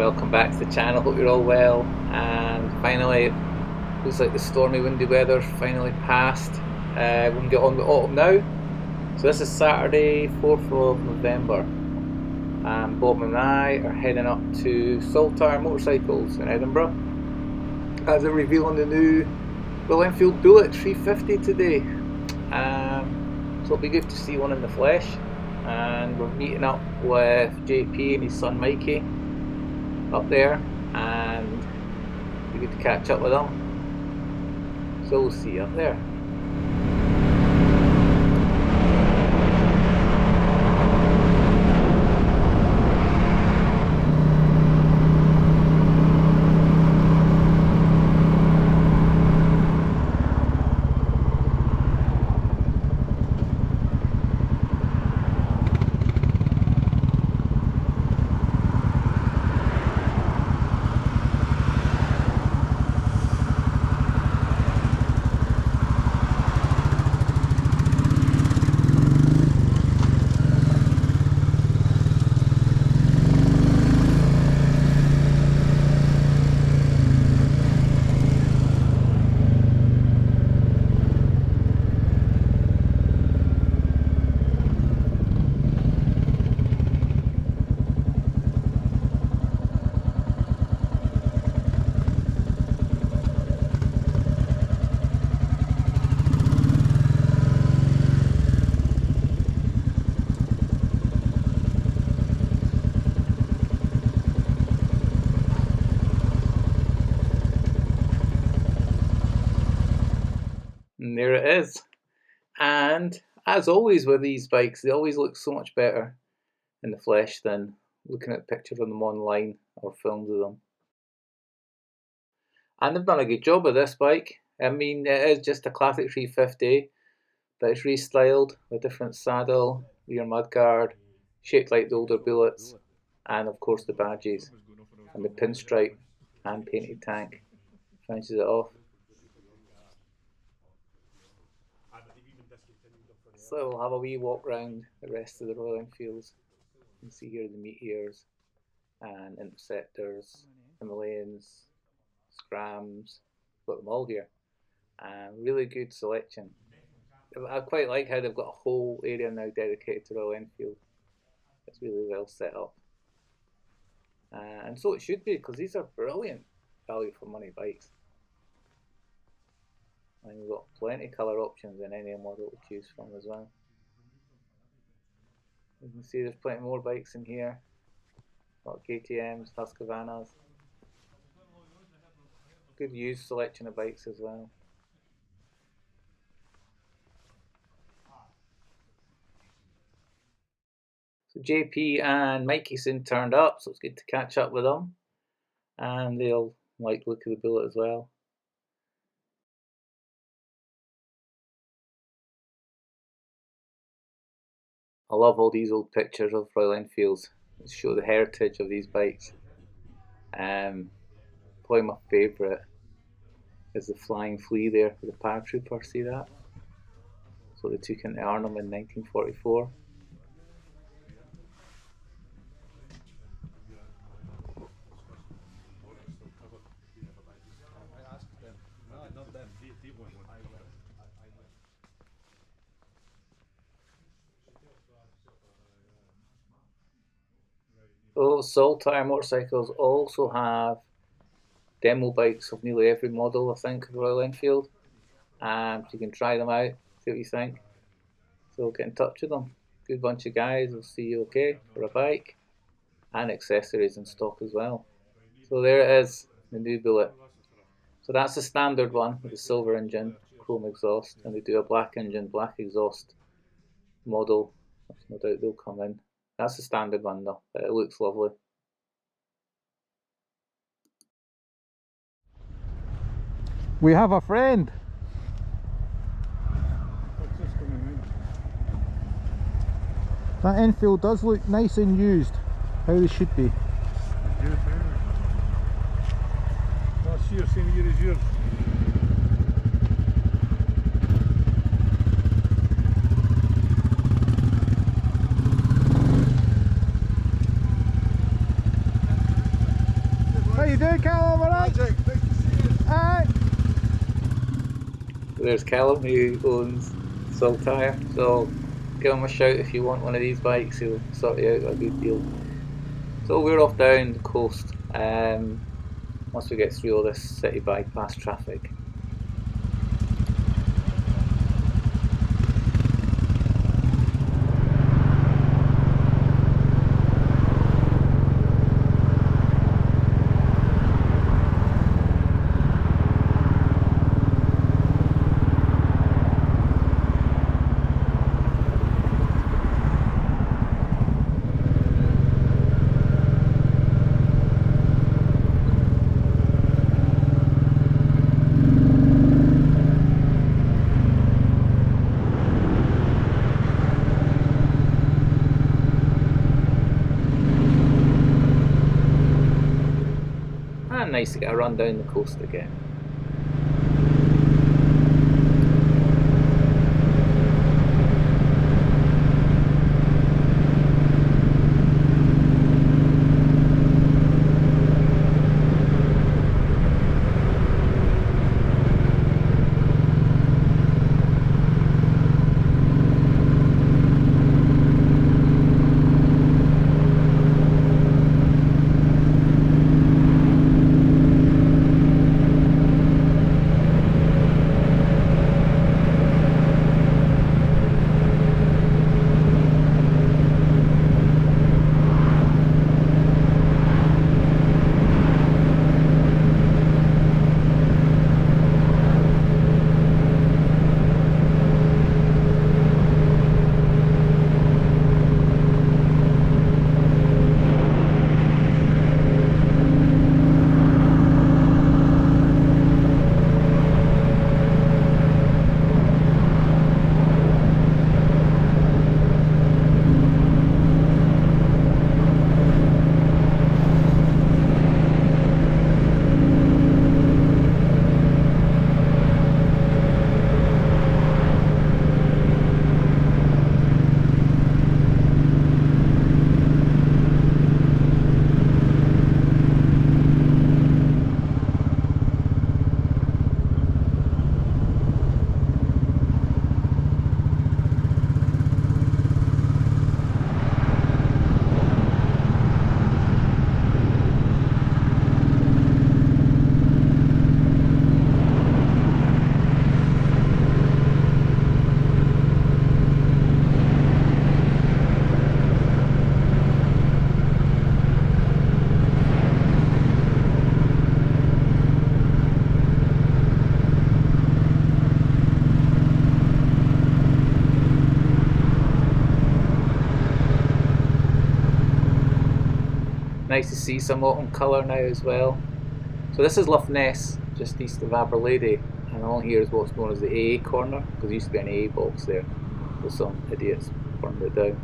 welcome back to the channel. Hope you're all well. And finally, it looks like the stormy, windy weather's finally passed. We're going to get on with autumn now. So this is Saturday, 4th of November. And Bob and I are heading up to Saltire Motorcycles in Edinburgh as they're revealing the new Royal Enfield Bullet 350 today. So it'll be good to see one in the flesh. And we're meeting up with JP and his son Mikey up there, and it'll be good to catch up with them. So we'll see you up there. And there it is. And as always with these bikes, they always look so much better in the flesh than looking at pictures of them online or films of them. And they've done a good job with this bike. I mean, it is just a classic 350, but it's restyled with a different saddle, rear mudguard, shaped like the older Bullets, and of course the badges, and the pinstripe and painted tank finishes it off. So we'll have a wee walk around the rest of the Royal Enfields. You can see here the Meteors and Interceptors, Himalayans, Scrams, got them all here. Really good selection. I quite like how they've got a whole area now dedicated to Royal Enfield. It's really well set up. And so it should be, because these are brilliant value for money bikes. And you've got plenty of colour options in any model to choose from as well. You can see there's plenty more bikes in here. A lot of KTMs, Husqvarnas. Good used selection of bikes as well. So JP and Mikey soon turned up, so it's good to catch up with them. And they'll like the look of the Bullet as well. I love all these old pictures of Royal Enfields that show the heritage of these bikes. Probably my favourite is the Flying Flea there with the paratrooper, see that? So they took into Arnhem in 1944. Oh, Saltire Motorcycles also have demo bikes of nearly every model, I think, of Royal Enfield. So you can try them out, see what you think. So get in touch with them. Good bunch of guys, will see you okay for a bike. And accessories in stock as well. So there it is, the new Bullet. So that's the standard one with the silver engine, chrome exhaust. And they do a black engine, black exhaust model. No doubt they'll come in. That's the standard one though, but it looks lovely. We have a friend. That Enfield does look nice and used, how they should be. Last year, same year as yours. doing, Callum? Alright? Nice to see you. Alright. There's Callum, who owns Saltire, so give him a shout if you want one of these bikes. He'll sort you out a good deal. So we're off down the coast once we get through all this city bypass traffic. And nice to get a run down the coast again. Nice to see some autumn colour now as well. So this is Lough Ness, just east of Aberlady, and along here is what's known as the AA corner, because there used to be an AA box there, so some idiots burned it down.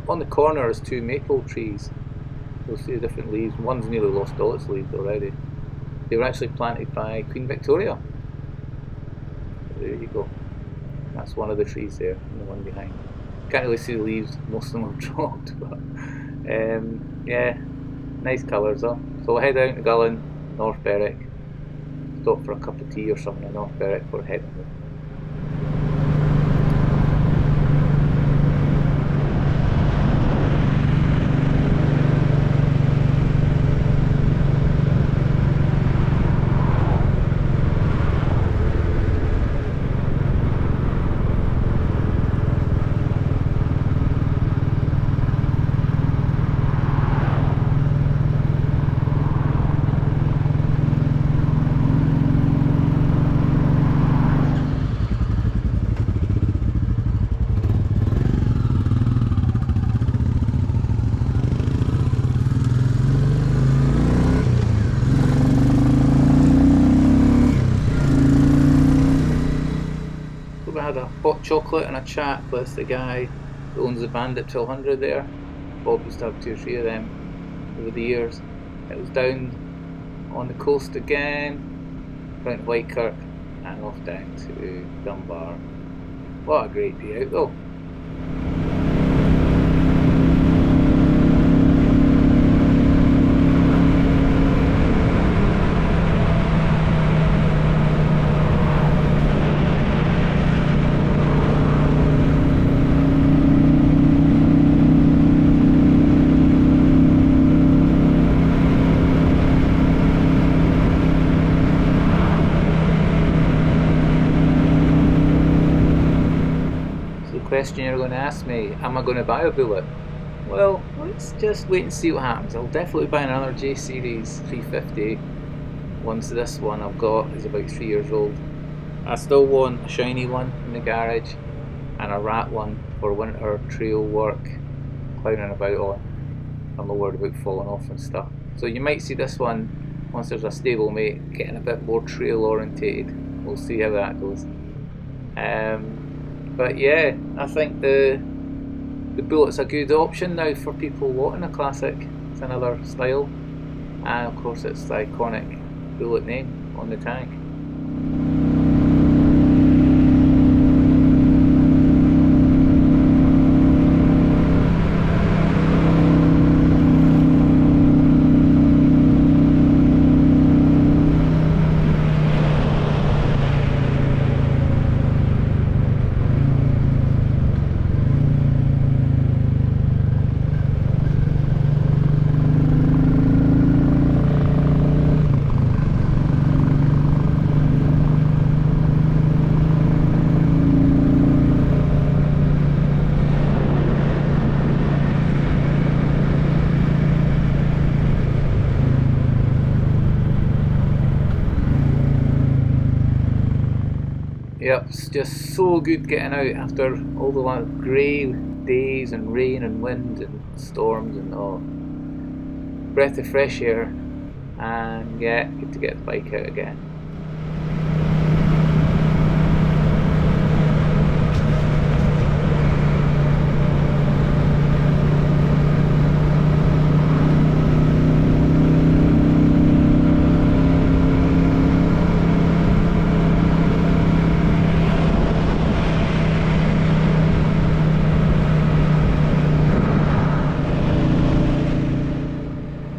On the corner is two maple trees. You'll see the different leaves. One's nearly lost all its leaves already. They were actually planted by Queen Victoria. There you go. That's one of the trees there, and the one behind. Can't really see the leaves, most of them have dropped, but yeah, nice colours though. So we'll head out to Gullin, North Berwick, stop for a cup of tea or something in North Berwick before heading home. We had a hot chocolate and a chat with the guy who owns the Bandit 1200 there. Bob used to have 2 or 3 of them over the years. It was down on the coast again, down to Whitekirk and off down to Dunbar. What a great day out though. question you're going to ask me, am I going to buy a Bullet? Well, let's just wait and see what happens. I'll definitely buy another J Series 350 once this one I've got is about 3 years old. I still want a shiny one in the garage and a rat one for winter trail work, clowning about on. I'm not worried about falling off and stuff. So you might see this one, once there's a stablemate, getting a bit more trail orientated. We'll see how that goes. But yeah, I think the Bullet's a good option now for people wanting a classic. It's another style, and of course it's the iconic Bullet name on the tank. Yep, it's just so good getting out after all the grey days and rain and wind and storms and all. Breath of fresh air, and yeah, good to get the bike out again.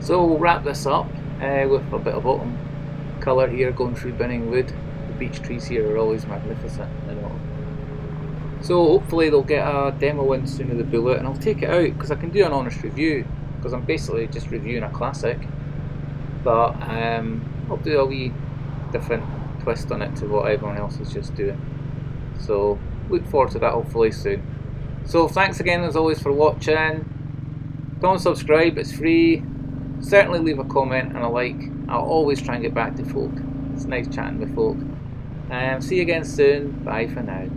So we'll wrap this up with a bit of autumn colour here going through Binning Wood. The beech trees here are always magnificent in autumn. So hopefully they'll get a demo in soon of the Bullet, and I'll take it out because I can do an honest review, because I'm basically just reviewing a classic, but I'll do a wee different twist on it to what everyone else is just doing. So look forward to that hopefully soon. So thanks again as always for watching. Don't subscribe, it's free. Certainly leave a comment and a like. I'll always try and get back to folk. It's nice chatting with folk. See you again soon. Bye for now.